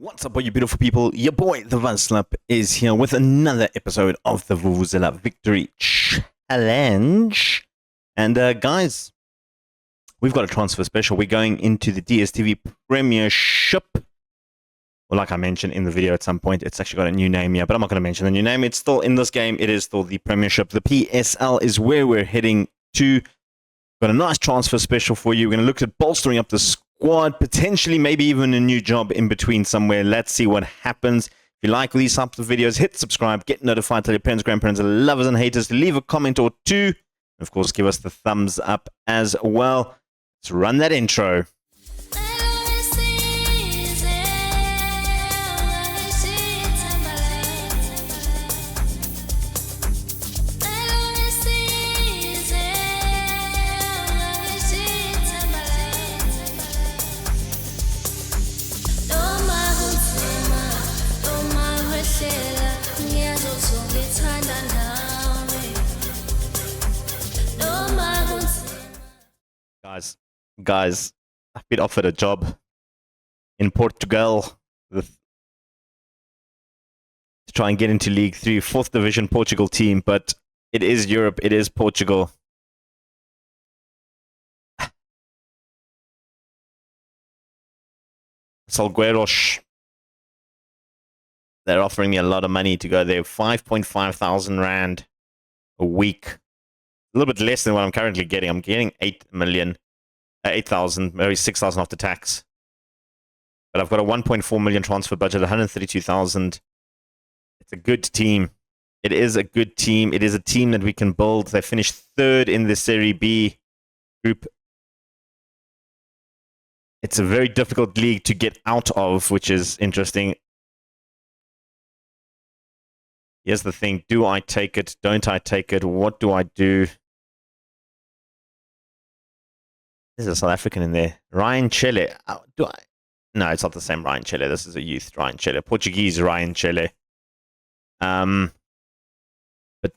What's up, all you beautiful people? Your boy, the Vuvuzela, is here with another episode of the Vuvuzela Victory Challenge. And guys, we've got a transfer special. We're going into the DStv Premiership. Well, like I mentioned in the video at some point, it's actually got a new name here, but I'm not going to mention the new name. It's still in this game. It is still the Premiership. The PSL is where we're heading to. Got a nice transfer special for you. We're going to look at bolstering up the squad, potentially maybe even a new job in between somewhere. Let's see what happens. If you like these types of videos, hit subscribe, get notified, tell your parents, grandparents, lovers and haters to leave a comment or two. And of course, give us the thumbs up as well. Let's run that intro. Guys, I've been offered a job in Portugal to try and get into League 3, 4th Division Portugal team, but it is Europe, it is Portugal. Salgueiros, they're offering me a lot of money to go there, 5.5 thousand rand a week. A little bit less than what I'm currently getting. I'm getting 8,000, maybe 6,000 after tax. But I've got a 1.4 million transfer budget, 132,000. It's a good team. It is a good team. It is a team that we can build. They finished 3rd in the Serie B group. It's a very difficult league to get out of, which is interesting. Here's the thing. Do I take it? Don't I take it? What do I do? There's a South African in there. Ryan Chele. Do I? No, it's not the same Ryan Chele. This is a youth Ryan Chele. Portuguese Ryan Chele. But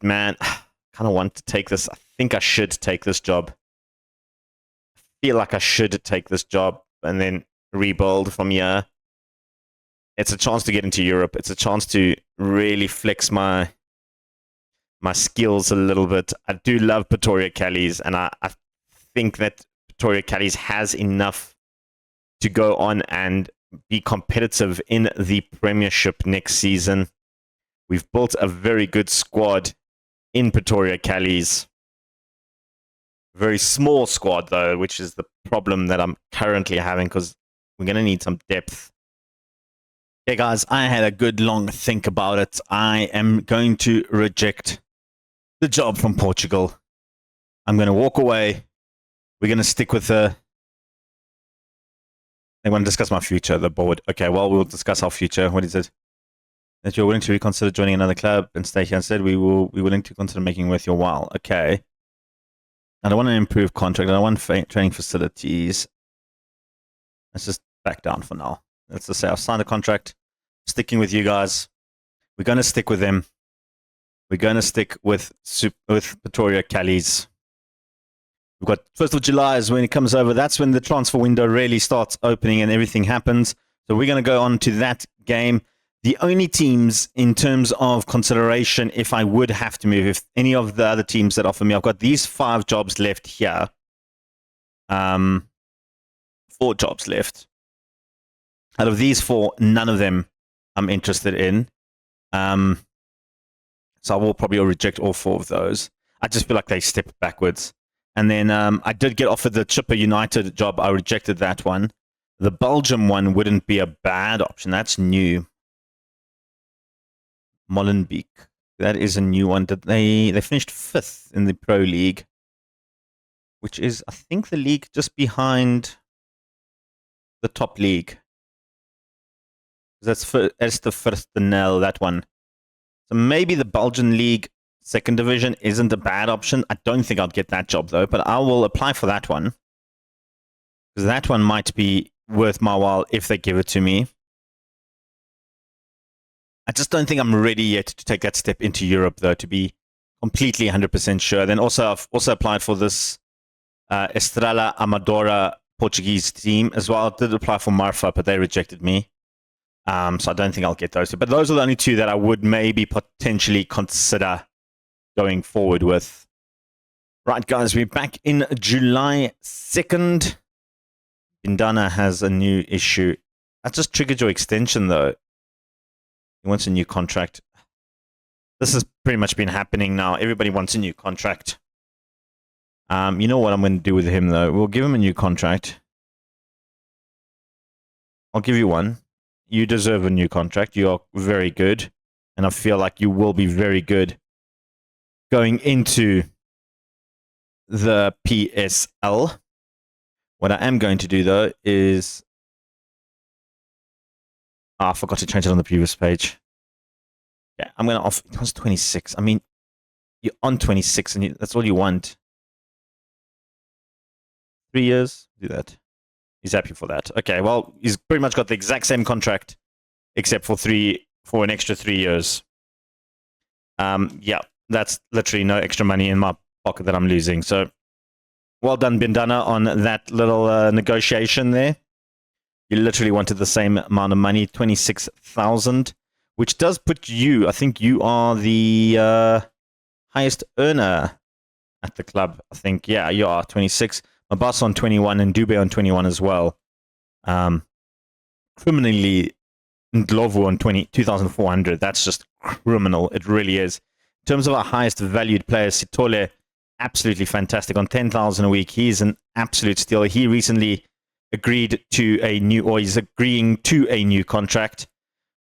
man, I kind of want to take this. I think I should take this job. I feel like I should take this job and then rebuild from here. It's a chance to get into Europe. It's a chance to really flex my skills a little bit. I do love Pretoria Callies, and I think that Pretoria Callies has enough to go on and be competitive in the Premiership next season. We've built a very good squad in Pretoria Callies. Very small squad, though, which is the problem that I'm currently having, because we're going to need some depth. Okay, guys, I had a good long think about it. I am going to reject the job from Portugal. I'm going to walk away. We're going to stick with the... They want to discuss my future, the board. Okay, well, we'll discuss our future. What is it? That you're willing to reconsider joining another club and stay here instead. We will be willing to consider making worth your while. Okay. I don't want to improve contract. I don't want training facilities. Let's just back down for now. Let's just say I've signed a contract. Sticking with you guys. We're going to stick with them. We're going to stick with Pretoria Callies. We've got 1st of July is when it comes over. That's when the transfer window really starts opening and everything happens. So we're going to go on to that game. The only teams in terms of consideration, if I would have to move, if any of the other teams that offer me, I've got these 5 jobs left here. 4 jobs left. Out of these 4, none of them I'm interested in. So I will probably reject all 4 of those. I just feel like they step backwards. And then I did get offered the Chipper United job. I rejected that one. The Belgium one wouldn't be a bad option. That's new. Molenbeek. That is a new one. They finished 5th in the Pro League, which is, I think, the league just behind the top league. That's the first Nel, that one. So maybe the Belgian League 2nd Division isn't a bad option. I don't think I'll get that job, though, but I will apply for that one. Because that one might be worth my while if they give it to me. I just don't think I'm ready yet to take that step into Europe, though, to be completely 100% sure. Then also, I've also applied for this Estrela Amadora Portuguese team as well. I did apply for Marfa, but they rejected me. So I don't think I'll get those two. But those are the only two that I would maybe potentially consider going forward with. Right, guys, we're back in July 2nd. Bindana has a new issue. That just triggered your extension, though. He wants a new contract. This has pretty much been happening now. Everybody wants a new contract. You know what I'm going to do with him, though? We'll give him a new contract. I'll give you one. You deserve a new contract. You are very good. And I feel like you will be very good going into the PSL. What I am going to do, though, is... I forgot to change it on the previous page. Yeah, I'm going to offer... It was 26. I mean, you're on 26, and that's all you want. 3 years? Do that. He's happy for that. Okay, well, he's pretty much got the exact same contract, except for an extra 3 years. Yeah, that's literally no extra money in my pocket that I'm losing. So, well done, Bindana, on that little negotiation there. You literally wanted the same amount of money, 26,000, which does put you, I think you are the highest earner at the club. I think, yeah, you are 26. Mabas on 21 and Dube on 21 as well. Criminally, Ndlovu on 2,400. That's just criminal. It really is. In terms of our highest valued players, Sitole, absolutely fantastic. On 10,000 a week, he's an absolute steal. He recently agreed to he's agreeing to a new contract.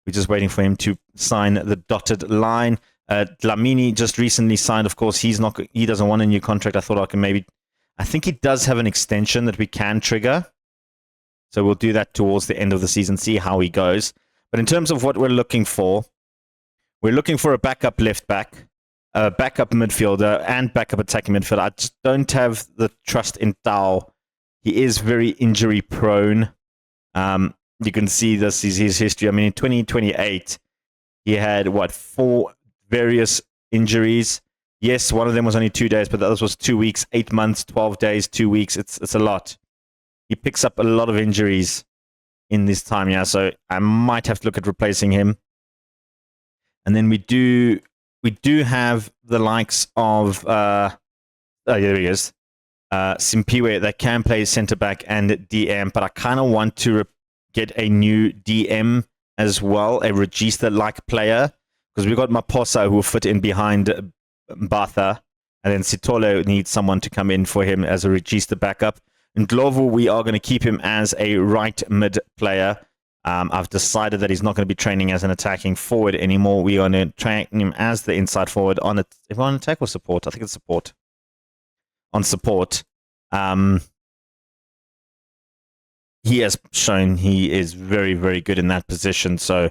We're just waiting for him to sign the dotted line. Dlamini just recently signed. Of course, he doesn't want a new contract. I think he does have an extension that we can trigger. So we'll do that towards the end of the season, see how he goes. But in terms of what we're looking for a backup left back, a backup midfielder, and backup attacking midfielder. I just don't have the trust in Tao. He is very injury prone. You can see this is his history. I mean, in 2028, he had, 4 various injuries. Yes, one of them was only 2 days, but the other was 2 weeks, 8 months, 12 days, 2 weeks. It's a lot. He picks up a lot of injuries in this time, yeah. So I might have to look at replacing him. And then we do have the likes of there he is, Simpiwe, that can play centre back and DM, but I kind of want to get a new DM as well, a Regista-like player, because we've got Maposa who will fit in behind Batha, and then Sitolo needs someone to come in for him as a Regista backup. And Ndlovu, we are going to keep him as a right mid player. I've decided that he's not going to be training as an attacking forward anymore. We are going to train him as the inside forward on attack or support. I think it's support. On support. He has shown he is very, very good in that position. So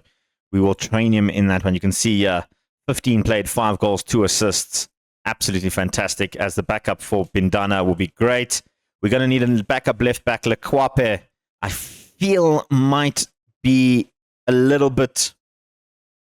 we will train him in that one. You can see 15 played, 5 goals, 2 assists. Absolutely fantastic. As the backup for Bindana will be great. We're going to need a backup left back. Lekwape, I feel, might be a little bit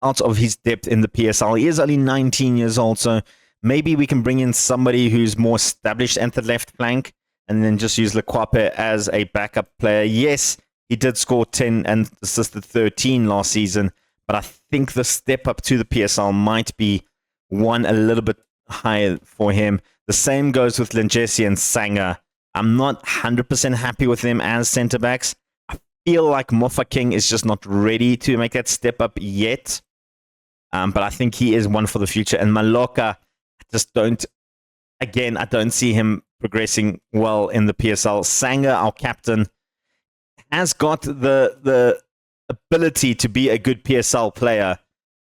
out of his depth in the PSL. He is only 19 years old, so maybe we can bring in somebody who's more established at the left flank and then just use Lekwape as a backup player. Yes, he did score 10 and assisted 13 last season, but I think the step up to the PSL might be one a little bit higher for him. The same goes with Linjesi and Sanger. I'm not 100% happy with them as centre-backs. I feel like Mofa King is just not ready to make that step up yet. But I think he is one for the future. And Maloka, I don't see him progressing well in the PSL. Sanger, our captain, has got the ability to be a good PSL player.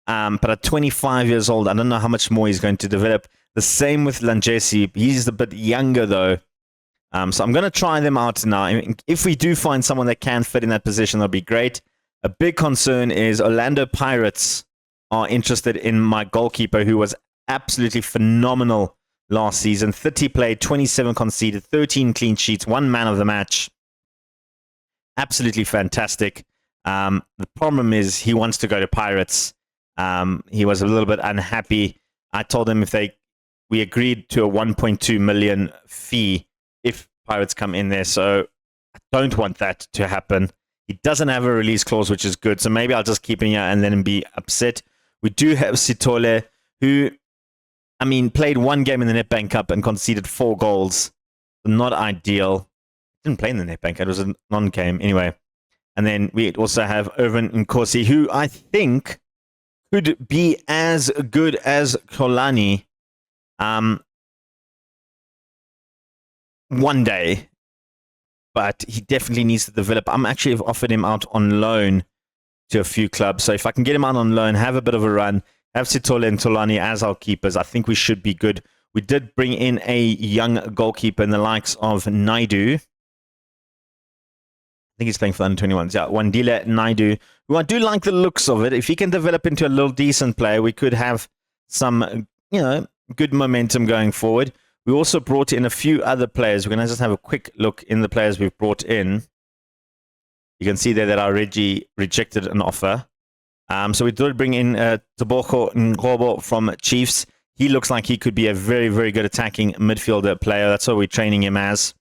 But at 25 years old, I don't know how much more he's going to develop. The same with Linjesi. He's a bit younger, though. So I'm going to try them out now. I mean, if we do find someone that can fit in that position, that'll be great. A big concern is Orlando Pirates are interested in my goalkeeper, who was absolutely phenomenal last season. 30 played, 27 conceded, 13 clean sheets, 1 man of the match. Absolutely fantastic. The problem is he wants to go to Pirates. He was a little bit unhappy. I told him we agreed to a 1.2 million fee if Pirates come in there, so I don't want that to happen. He doesn't have a release clause, which is good. So maybe I'll just keep him here and let him be upset. We do have Sitole, who, I mean, played one game in the Netbank Cup and conceded 4 goals. Not ideal. Didn't play in the Netbank. It was a non-game. Anyway. And then we also have Irvin Nkosi, who I think could be as good as Kolani one day. But he definitely needs to develop. I'm actually offered him out on loan to a few clubs. So if I can get him out on loan, have a bit of a run, have Sitole and Tolani as our keepers, I think we should be good. We did bring in a young goalkeeper in the likes of Naidu. I think he's playing for the under-21s. Yeah, Wandile Naidu, who I do like the looks of it. If he can develop into a little decent player, we could have some, good momentum going forward. We also brought in a few other players. We're going to just have a quick look in the players we've brought in. You can see there that our Reggie rejected an offer. So we did bring in Toboko Ngobo from Chiefs. He looks like he could be a very, very good attacking midfielder player. That's what we're training him as.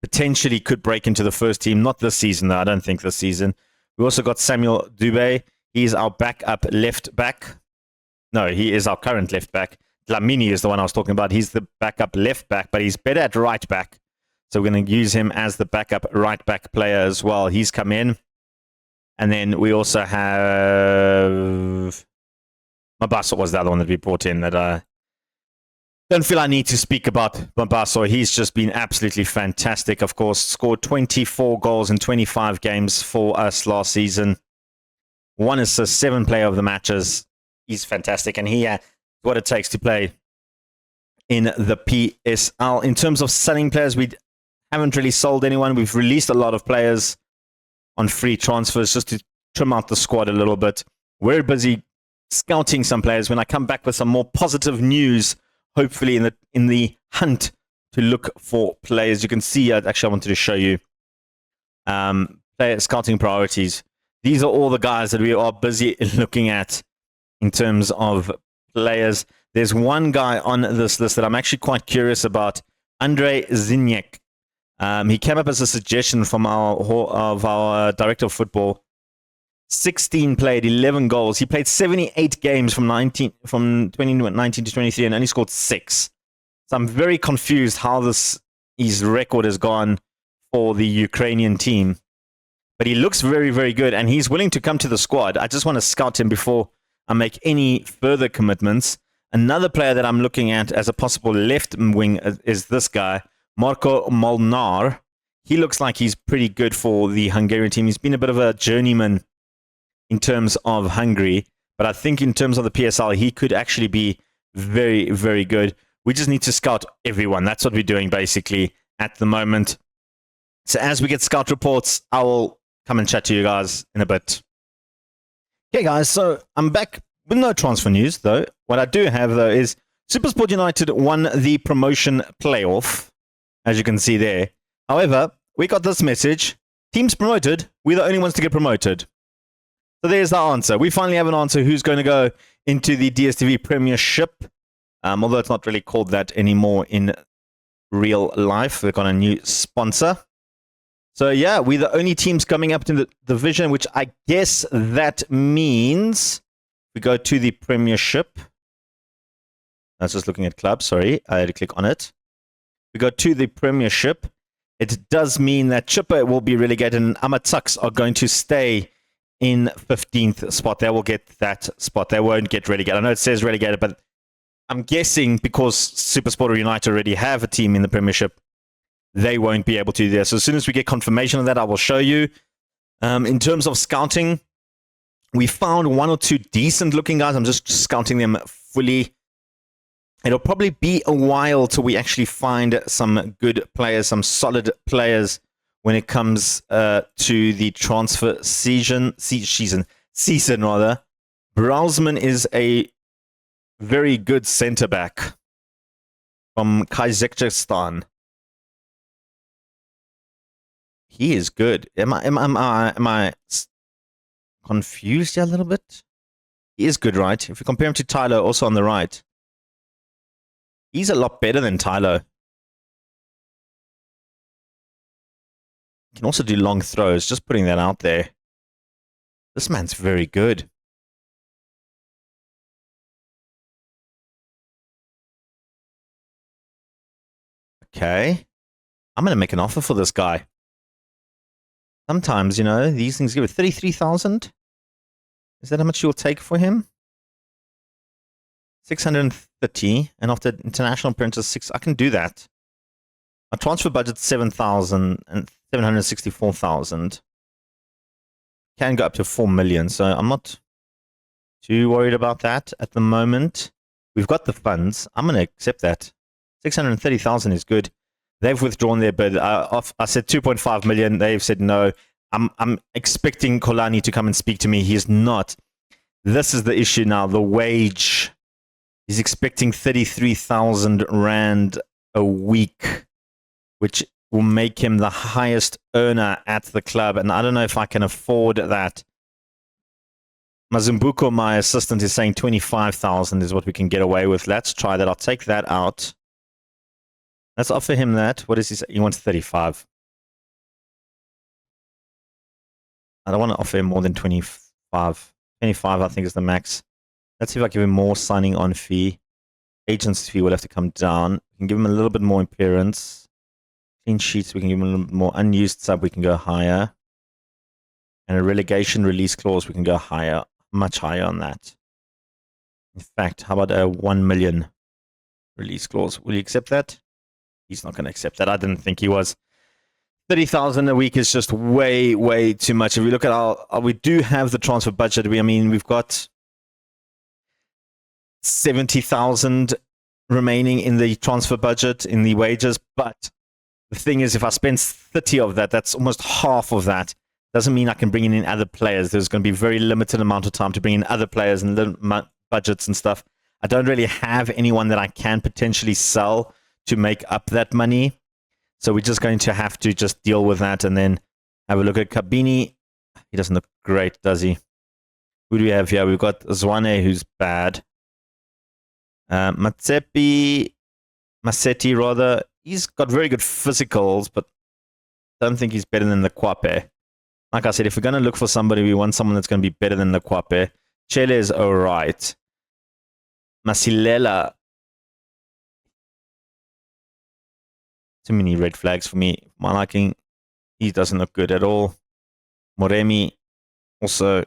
Potentially could break into the first team. Not this season, though. I don't think this season. We also got Samuel Dube. He's our backup left back. No, he is our current left back. Dlamini is the one I was talking about. He's the backup left back, but he's better at right back. So we're going to use him as the backup right back player as well. He's come in. And then we also have... Mabaso was the other one that we brought in that I don't feel I need to speak about. Mabaso, he's just been absolutely fantastic, of course. Scored 24 goals in 25 games for us last season. 1 assist, 7 player of the matches. He's fantastic. And he had what it takes to play in the PSL. In terms of selling players, we haven't really sold anyone. We've released a lot of players on free transfers just to trim out the squad a little bit. We're busy scouting some players. When I come back with some more positive news, hopefully in the hunt to look for players. You can see, actually I wanted to show you player scouting priorities. These are all the guys that we are busy looking at in terms of players. There's one guy on this list that I'm actually quite curious about, Andrei Zinyak. He came up as a suggestion from our director of football. 16 played, 11 goals. He played 78 games from 2019 to 23 and only scored 6. So I'm very confused how his record has gone for the Ukrainian team. But he looks very, very good, and he's willing to come to the squad. I just want to scout him before I make any further commitments. Another player that I'm looking at as a possible left wing is this guy, Marko Molnar. He looks like he's pretty good for the Hungarian team. He's been a bit of a journeyman in terms of Hungary, but I think in terms of the PSL, he could actually be very, very good. We just need to scout everyone. That's what we're doing basically at the moment. So as we get scout reports, I will come and chat to you guys in a bit. Okay, guys, so I'm back with no transfer news, though. What I do have, though, is SuperSport United won the promotion playoff, as you can see there. However, we got this message. Teams promoted, we're the only ones to get promoted. So there's the answer. We finally have an answer who's going to go into the DStv Premiership. Although it's not really called that anymore in real life. They've got a new sponsor. So yeah, we're the only teams coming up to the division, which I guess that means we go to the Premiership. I was just looking at clubs. Sorry, I had to click on it. We go to the Premiership. It does mean that Chippa will be relegated and Amatuks are going to stay in 15th spot. They will get that spot. They won't get relegated. I know it says relegated, but I'm guessing because SuperSport United already have a team in the Premiership, they won't be able to do that. So as soon as we get confirmation of that, I will show you. In terms of scouting, we found 1 or 2 decent looking guys. I'm just scouting them fully. It'll probably be a while till we actually find some good players, some solid players when it comes to the transfer season. Brausman is a very good centre back from Kazakhstan. He is good. Am I confused a little bit? He is good, right? If you compare him to Tyler, also on the right, he's a lot better than Tyler. Can also do long throws. Just putting that out there. This man's very good. Okay. I'm going to make an offer for this guy. Sometimes, you know, these things give it 33,000. Is that how much you'll take for him? 630, and after international appearances, 6. I can do that. My transfer budget 7,000 and 764,000. Can go up to 4 million, so I'm not too worried about that at the moment. We've got the funds. I'm going to accept that. 630,000 is good. They've withdrawn their bid. I said 2.5 million. They've said no. I'm expecting Kolani to come and speak to me. He is not. This is the issue now. The wage. He's expecting 33,000 Rand a week, which will make him the highest earner at the club. And I don't know if I can afford that. Mazumbuko, my assistant, is saying 25,000 is what we can get away with. Let's try that. I'll take that out. Let's offer him that. What does he say? He wants 35. I don't want to offer him more than 25. 25, I think, is the max. Let's see if I give him more signing on fee. Agent's fee will have to come down. We can give him a little bit more appearance. Clean sheets, we can give him a little bit more. Unused sub, we can go higher. And a relegation release clause, we can go higher. Much higher on that. In fact, how about a 1 million release clause? Will you accept that? He's not going to accept that. I didn't think he was. 30,000 a week is just way, way too much. If we look at our we do have the transfer budget. We've got 70,000 remaining in the transfer budget, in the wages. But the thing is, if I spend 30 of that, that's almost half of that. Doesn't mean I can bring in other players. There's going to be very limited amount of time to bring in other players and budgets and stuff. I don't really have anyone that I can potentially sell to make up that money. So we're just going to have to just deal with that and then have a look at Kabini. He doesn't look great, does he? Who do we have here? We've got Zwane, who's bad. Masetti, rather. He's got very good physicals, but I don't think he's better than the Kwape. Like I said, if we're going to look for somebody, we want someone that's going to be better than the Kwape. Chele is all right. Masilela. Too many red flags for me. My liking, he doesn't look good at all. Moremi, also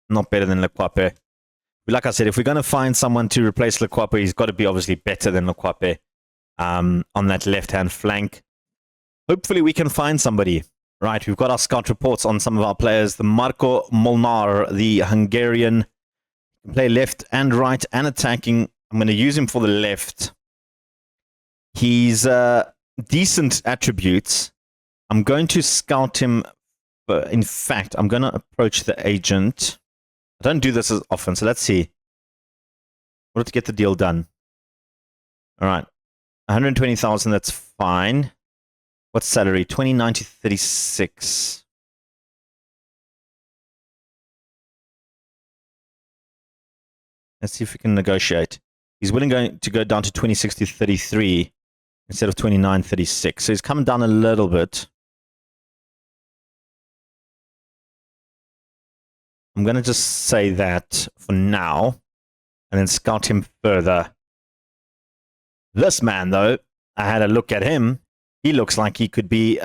not better than Lekwape. But like I said, if we're going to find someone to replace Lekwape, he's got to be obviously better than Lekwape on that left-hand flank. Hopefully we can find somebody. Right, we've got our scout reports on some of our players. The Marko Molnar, the Hungarian, can play left and right and attacking. I'm going to use him for the left. He's decent attributes. I'm going to scout him. In fact, I'm going to approach the agent. I don't do this as often, so let's see. In order to get the deal done. All right, 120,000, that's fine. What's salary? 29 to 36. Let's see if we can negotiate. He's willing to go down to 26 to 33 instead of 29, 36. So he's come down a little bit. I'm going to just say that for now and then scout him further. This man, though, I had a look at him. He looks like he could be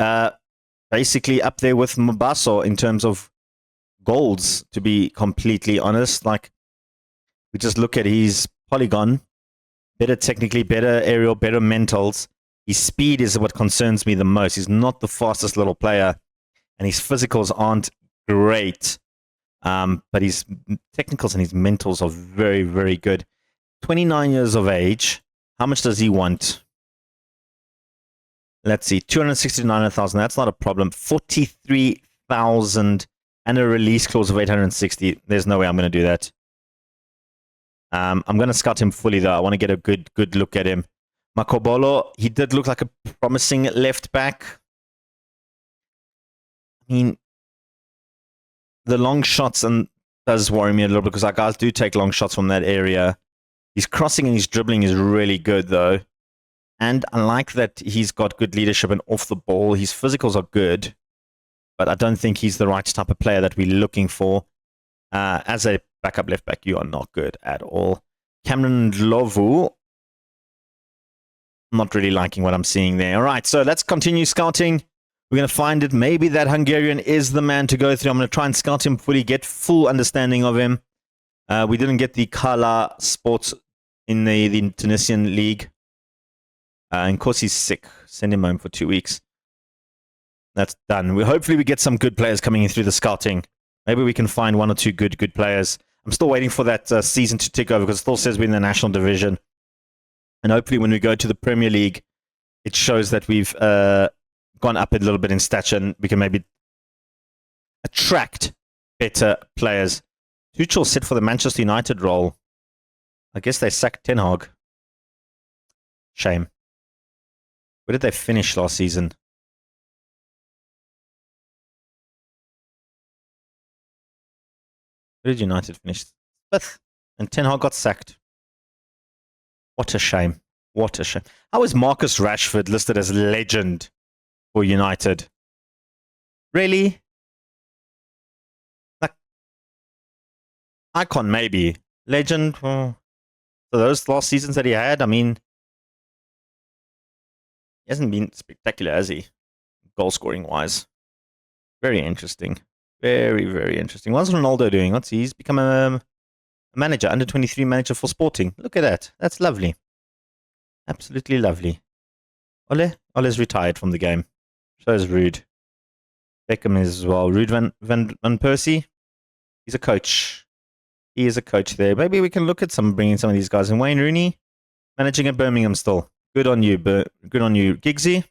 basically up there with Mabaso in terms of goals, to be completely honest. Like, we just look at his polygon, better technically, better aerial, better mentals. His speed is what concerns me the most. He's not the fastest little player, and his physicals aren't great. But his technicals and his mentals are very, very good. 29 years of age. How much does he want? Let's see, 269,000. That's not a problem. 43,000 and a release clause of 860. There's no way I'm going to do that. I'm going to scout him fully, though. I want to get a good look at him. Makobolo, he did look like a promising left back. I mean, the long shots does worry me a little bit because our guys do take long shots from that area. His crossing and his dribbling is really good, though. And I like that he's got good leadership and off the ball. His physicals are good. but I don't think he's the right type of player that we're looking for. As a backup left back, you are not good at all. Cameron Lovu, not really liking what I'm seeing there. All right, so let's continue scouting. We're going to find it. Maybe that Hungarian is the man to go through. I'm going to try and scout him fully, get full understanding of him. We didn't get the Kala Sports in the Tunisian league. And of course, he's sick. Send him home for 2 weeks. That's done. Hopefully, we get some good players coming in through the scouting. Maybe we can find 1 or 2 good players. I'm still waiting for that season to tick over because it still says we're in the national division. And hopefully when we go to the Premier League, it shows that we've gone up a little bit in stature and we can maybe attract better players. Tuchel set for the Manchester United role. I guess they sacked Ten Hag. Shame. Where did they finish last season? Where did United finish? 5th. And Ten Hag got sacked. What a shame. What a shame. How is Marcus Rashford listed as legend for United? Really? Like, icon maybe. Legend? Well, so those last seasons that he had, I mean, he hasn't been spectacular, has he? Goal scoring wise. Very interesting. Very, very interesting. What's Ronaldo doing? He's become a manager, under 23 manager for Sporting. Look at that. That's lovely. Absolutely lovely. Ole's retired from the game. So is Ruud. Beckham is as well. Ruud Van Persie. He's a coach. He is a coach there. Maybe we can look at bringing some of these guys in. Wayne Rooney, managing at Birmingham still. Good on you. Good on you. Giggsy.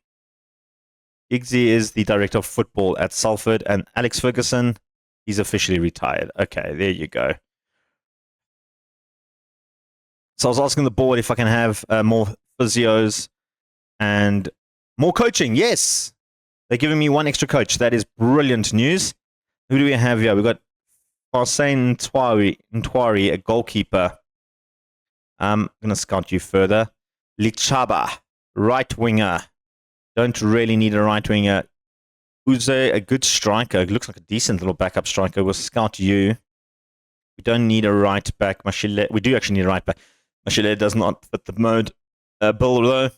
Giggsy is the director of football at Salford. And Alex Ferguson, he's officially retired. Okay, there you go. So I was asking the board if I can have more physios and more coaching. Yes. They're giving me 1 extra coach. That is brilliant news. Who do we have here? We've got Hossein Ntwari, a goalkeeper. I'm going to scout you further. Lichaba, right winger. Don't really need a right winger. Uze, a good striker. Looks like a decent little backup striker. We'll scout you. We don't need a right back. Mashile, we do actually need a right back. Mashile does not fit the mode. Bill, though.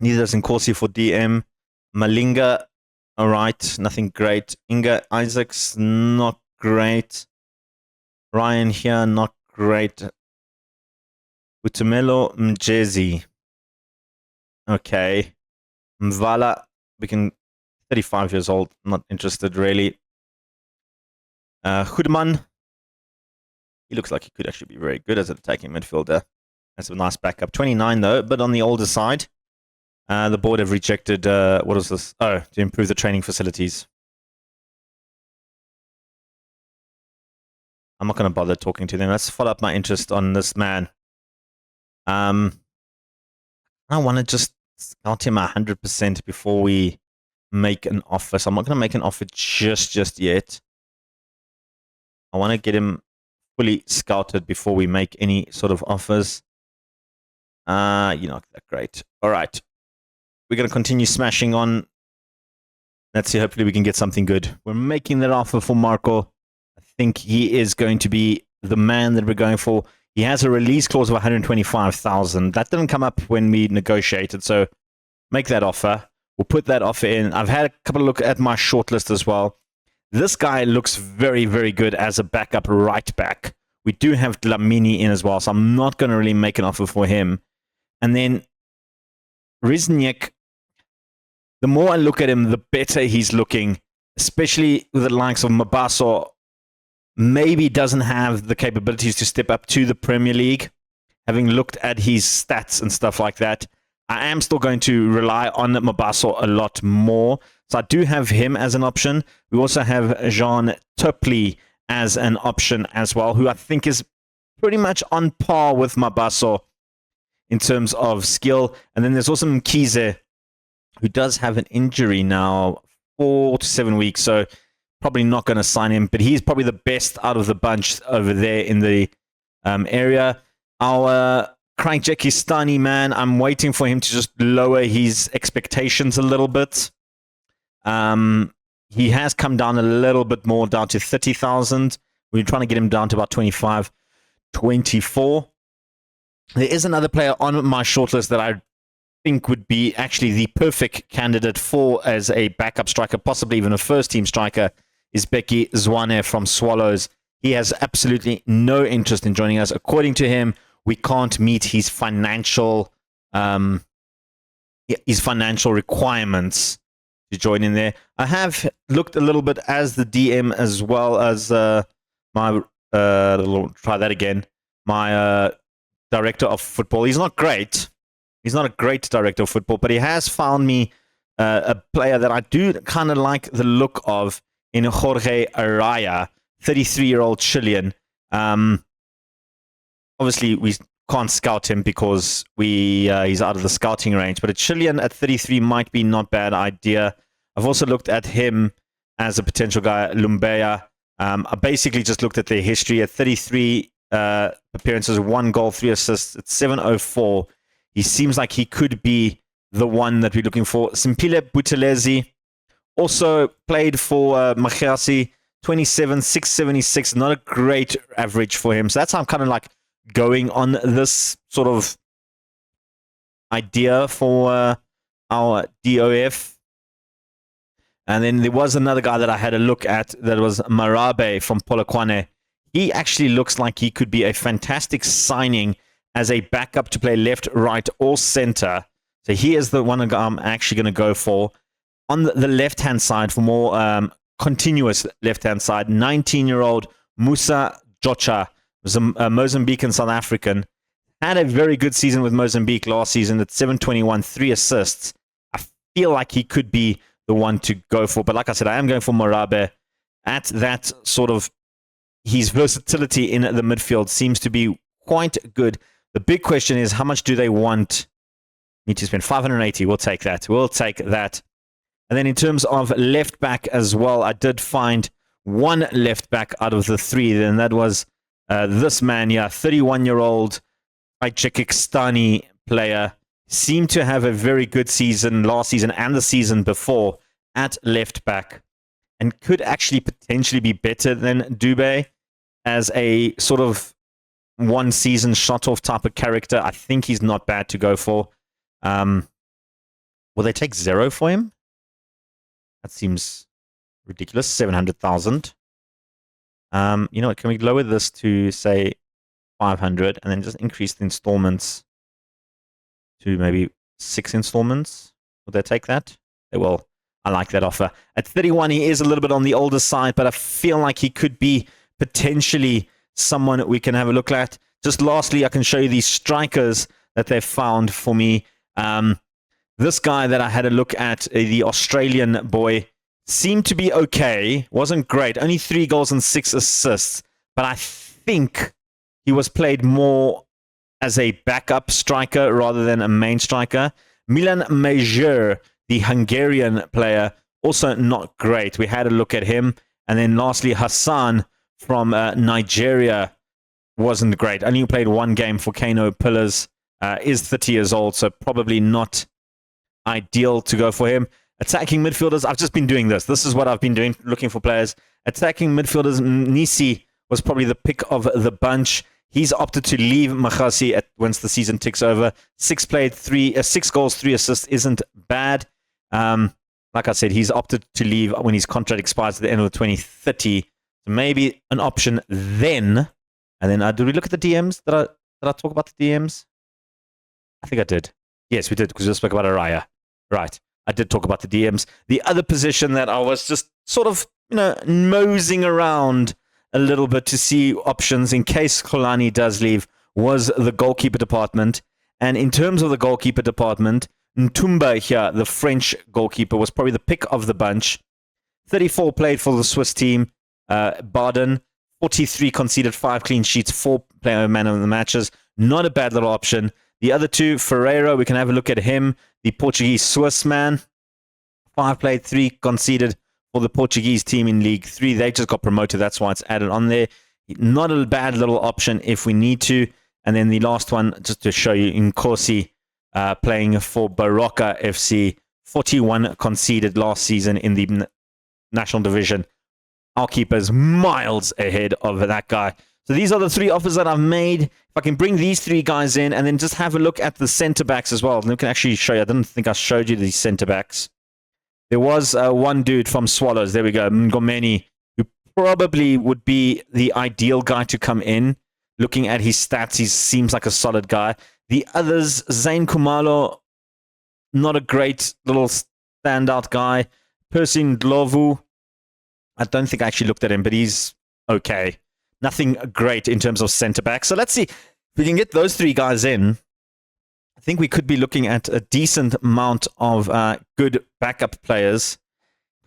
Neither does Nkosi for DM. Malinga, all right. Nothing great. Inga Isaacs, not great. Ryan here, not great. Utumelo Mjezi. Okay. Mvala, we can... 35 years old, not interested really. Goodman. He looks like he could actually be very good as an attacking midfielder. That's a nice backup. 29 though, but on the older side. The board have rejected, what is this? Oh, to improve the training facilities. I'm not going to bother talking to them. Let's follow up my interest on this man. I want to just scout him 100% before we make an offer. So I'm not going to make an offer just yet. I want to get him fully scouted before we make any sort of offers. You're not that great. All right. We're going to continue smashing on. Let's see. Hopefully we can get something good. We're making that offer for Marco. I think he is going to be the man that we're going for. He has a release clause of 125,000. That didn't come up when we negotiated. So make that offer. We'll put that offer in. I've had a couple of look at my shortlist as well. This guy looks very, very good as a backup right back. We do have Dlamini in as well, so I'm not going to really make an offer for him. And then Rizniak, the more I look at him, the better he's looking, especially with the likes of Mabaso. Maybe doesn't have the capabilities to step up to the Premier League. Having looked at his stats and stuff like that, I am still going to rely on Mabaso a lot more. So I do have him as an option. We also have Jean Topley as an option as well, who I think is pretty much on par with Mabaso in terms of skill. And then there's also Mkize, who does have an injury now, 4 to 7 weeks. So probably not going to sign him, but he's probably the best out of the bunch over there in the area. Our Kyrgyzstani man, I'm waiting for him to just lower his expectations a little bit. he has come down a little bit more, down to 30,000. We're trying to get him down to about 25, 24. There is another player on my shortlist that I think would be actually the perfect candidate for as a backup striker, possibly even a first-team striker, is Beki Zwane from Swallows. He has absolutely no interest in joining us. According to him, we can't meet his financial requirements to join in there. I have looked a little bit as the DM as well as my try that again. My director of football. He's not great. He's not a great director of football, but he has found me a player that I do kind of like the look of in Jorge Araya, 33-year-old Chilean. Obviously, we can't scout him because he's out of the scouting range, but a Chilean at 33 might be not bad idea. I've also looked at him as a potential guy, Lumbea. I basically just looked at their history. At 33 appearances, 1 goal, 3 assists, at 704. He seems like he could be the one that we're looking for. Simpile Buthelezi also played for Machiasi, 27, 676. Not a great average for him. So that's how I'm kind of like going on this sort of idea for our DOF. And then there was another guy that I had a look at that was Marabe from Polokwane. He actually looks like he could be a fantastic signing as a backup to play left, right, or center. So he is the one I'm actually going to go for. On the left-hand side, for more continuous left-hand side, 19-year-old Musa Jocha, was a Mozambican South African. Had a very good season with Mozambique last season at 721, 3 assists. I feel like he could be the one to go for. But like I said, I am going for Morabe. At that sort of, his versatility in the midfield seems to be quite good. The big question is, how much do they want? Need to spend 580. We'll take that. We'll take that. And then in terms of left back as well, I did find one left back out of the 3. And that was this man here, 31-year-old Tajikistani player. Seemed to have a very good season last season and the season before at left back. And could actually potentially be better than Dube as a sort of one season shot off type of character. I think he's not bad to go for. Will they take 0 for him? That seems ridiculous. 700,000. You know what? Can we lower this to say 500 and then just increase the installments to maybe 6 installments? Would they take that? They will. I like that offer. At 31, he is a little bit on the older side, but I feel like he could be potentially someone we can have a look at. Just lastly, I can show you these strikers that they've found for me. This guy that I had a look at, the Australian boy, seemed to be okay. Wasn't great. Only 3 goals and 6 assists. But I think he was played more as a backup striker rather than a main striker. Milan Major, the Hungarian player, also not great. We had a look at him. And then lastly, Hassan from Nigeria wasn't great. Only played 1 game for Kano Pillars. Is 30 years old, so probably not ideal to go for him. Attacking midfielders, I've just been doing this. This is what I've been doing, looking for players. Attacking midfielders, Nisi was probably the pick of the bunch. He's opted to leave Machiasi once the season ticks over. 6 goals, 3 assists isn't bad. Like I said, he's opted to leave when his contract expires at the end of 2030. So maybe an option then. And then, did we look at the DMs? Did I talk about the DMs? I think I did. Yes, we did, because we spoke about Araya. Right. I did talk about the DMs. The other position that I was just sort of, moseying around a little bit to see options in case Kholani does leave was the goalkeeper department. And in terms of the goalkeeper department, Ntumba here, the French goalkeeper, was probably the pick of the bunch. 34 played for the Swiss team. Baden, 43 conceded, 5 clean sheets, 4 player man of the matches. Not a bad little option. The other 2, Ferreira, we can have a look at him, the Portuguese Swiss man. 5 played, 3 conceded for the Portuguese team in League 3. They just got promoted, that's why it's added on there. Not a bad little option if we need to. And then the last one, just to show you, Nkosi, playing for Baroka FC. 41 conceded last season in the national division. Our keeper's miles ahead of that guy. So these are the 3 offers that I've made. If I can bring these 3 guys in and then just have a look at the centre-backs as well. And we can actually show you. I didn't think I showed you these centre-backs. There was one dude from Swallows. There we go. Ngomeni, who probably would be the ideal guy to come in. Looking at his stats, he seems like a solid guy. The others, Zain Kumalo, not a great little standout guy. Percy Ndlovu, I don't think I actually looked at him, but he's okay. Nothing great in terms of centre-back. So let's see if we can get those 3 guys in. I think we could be looking at a decent amount of good backup players.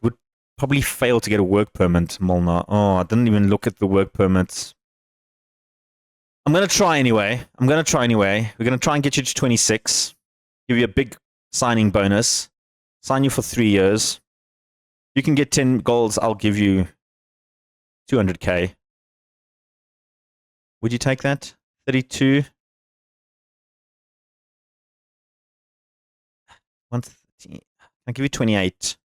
Would probably fail to get a work permit, Molnar. Oh, I didn't even look at the work permits. I'm going to try anyway. We're going to try and get you to 26. Give you a big signing bonus. Sign you for 3 years. If you can get 10 goals, I'll give you 200k. Would you take that? 32? 130. I'll give you 28.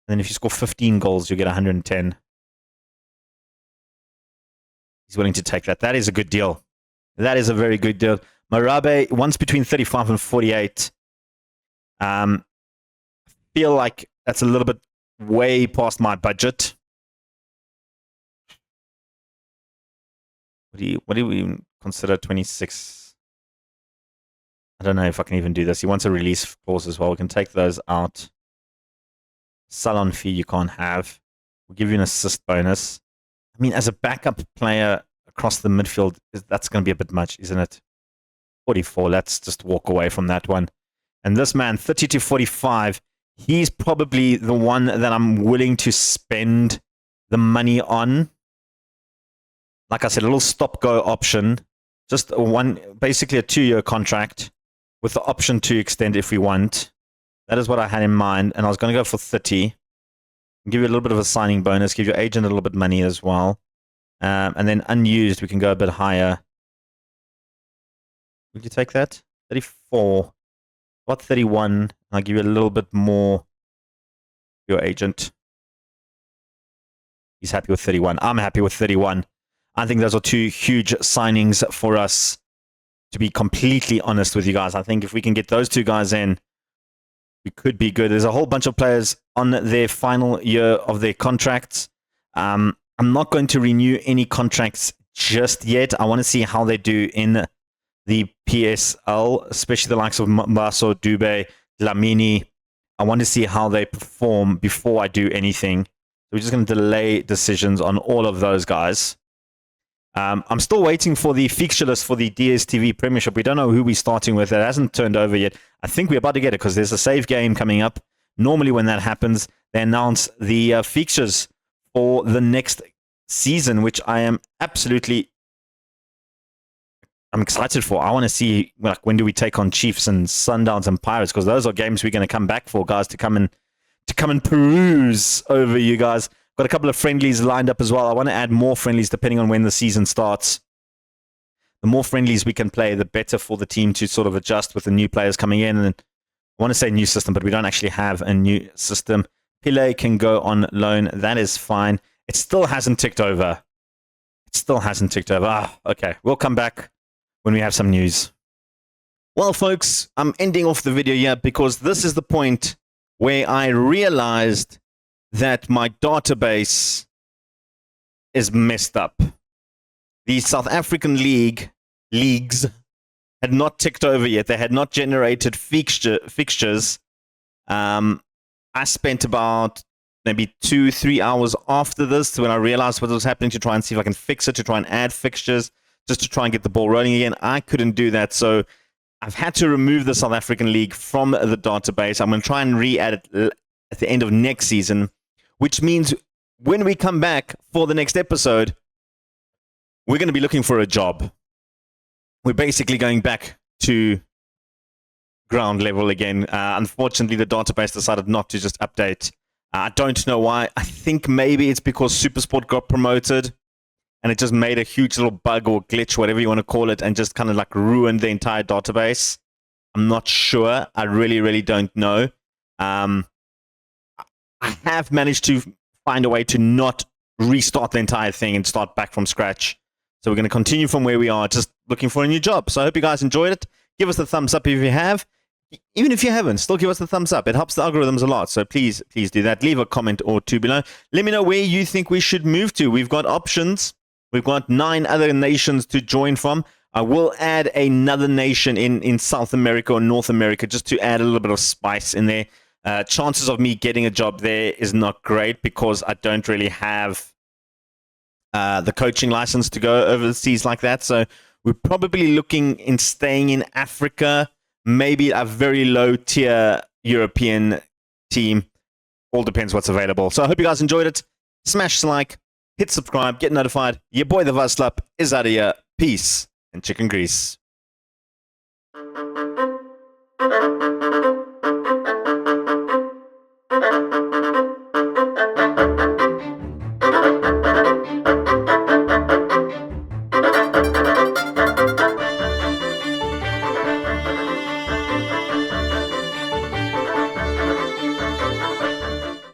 And then if you score 15 goals, you get 110. He's willing to take that. That is a good deal. That is a very good deal. Marabe, once between 35 and 48. Feel like that's a little bit way past my budget. What do we even consider 26? I don't know if I can even do this. He wants a release clause as well. We can take those out. Salon fee you can't have. We'll give you an assist bonus. I mean, as a backup player across the midfield, that's going to be a bit much, isn't it? 44. Let's just walk away from that one. And this man, 30 to 45, he's probably the one that I'm willing to spend the money on. Like I said, a little stop-go option. Just basically a 2-year contract with the option to extend if we want. That is what I had in mind. And I was going to go for 30. Give you a little bit of a signing bonus. Give your agent a little bit of money as well. And then unused, we can go a bit higher. Would you take that? 34. What, 31? I'll give you a little bit more. Your agent. He's happy with 31. I'm happy with 31. I think those are 2 huge signings for us, to be completely honest with you guys. I think if we can get those 2 guys in, we could be good. There's a whole bunch of players on their final year of their contracts. I'm not going to renew any contracts just yet. I want to see how they do in the PSL, especially the likes of Mbaso, Dube, Lamini. I want to see how they perform before I do anything. So we're just going to delay decisions on all of those guys. I'm still waiting for the fixture list for the DStv Premiership. We don't know who we're starting with. It hasn't turned over yet. I think we're about to get it because there's a save game coming up. Normally when that happens, they announce the fixtures for the next season, which I'm excited for. I want to see, like, when do we take on Chiefs and Sundowns and Pirates, because those are games we're going to come back for, guys, to come and peruse over you guys. Got a couple of friendlies lined up as well. I want to add more friendlies depending on when the season starts. The more friendlies we can play, the better for the team to sort of adjust with the new players coming in. And I want to say new system, but we don't actually have a new system. Pile can go on loan. That is fine. It still hasn't ticked over. Okay. We'll come back when we have some news. Well, folks, I'm ending off the video here because this is the point where I realized that my database is messed up. The South African leagues had not ticked over yet. They had not generated fixtures. I spent about maybe 2-3 hours after this when I realized what was happening to try and see if I can fix it, to try and add fixtures, just to try and get the ball rolling again. I couldn't do that, so I've had to remove the South African League from the database. I'm going to try and re-add it at the end of next season, which means when we come back for the next episode, we're going to be looking for a job. We're basically going back to ground level again. Unfortunately, the database decided not to just update. I don't know why. I think maybe it's because Supersport got promoted and it just made a huge little bug or glitch, whatever you want to call it, and just kind of like ruined the entire database. I'm not sure. I really, really don't know. I have managed to find a way to not restart the entire thing and start back from scratch. So we're going to continue from where we are, just looking for a new job. So I hope you guys enjoyed it. Give us a thumbs up if you have. Even if you haven't, still give us the thumbs up. It helps the algorithms a lot. So please do that. Leave a comment or two below. Let me know where you think we should move to. We've got options. We've got 9 other nations to join from. I will add another nation in South America or North America just to add a little bit of spice in there. Chances of me getting a job there is not great because I don't really have the coaching license to go overseas like that. So we're probably looking in staying in Africa, maybe a very low tier European team. All depends what's available. So I hope you guys enjoyed it. Smash the like, hit subscribe, get notified. Your boy the Vuvuzela is out of here. Peace and chicken grease.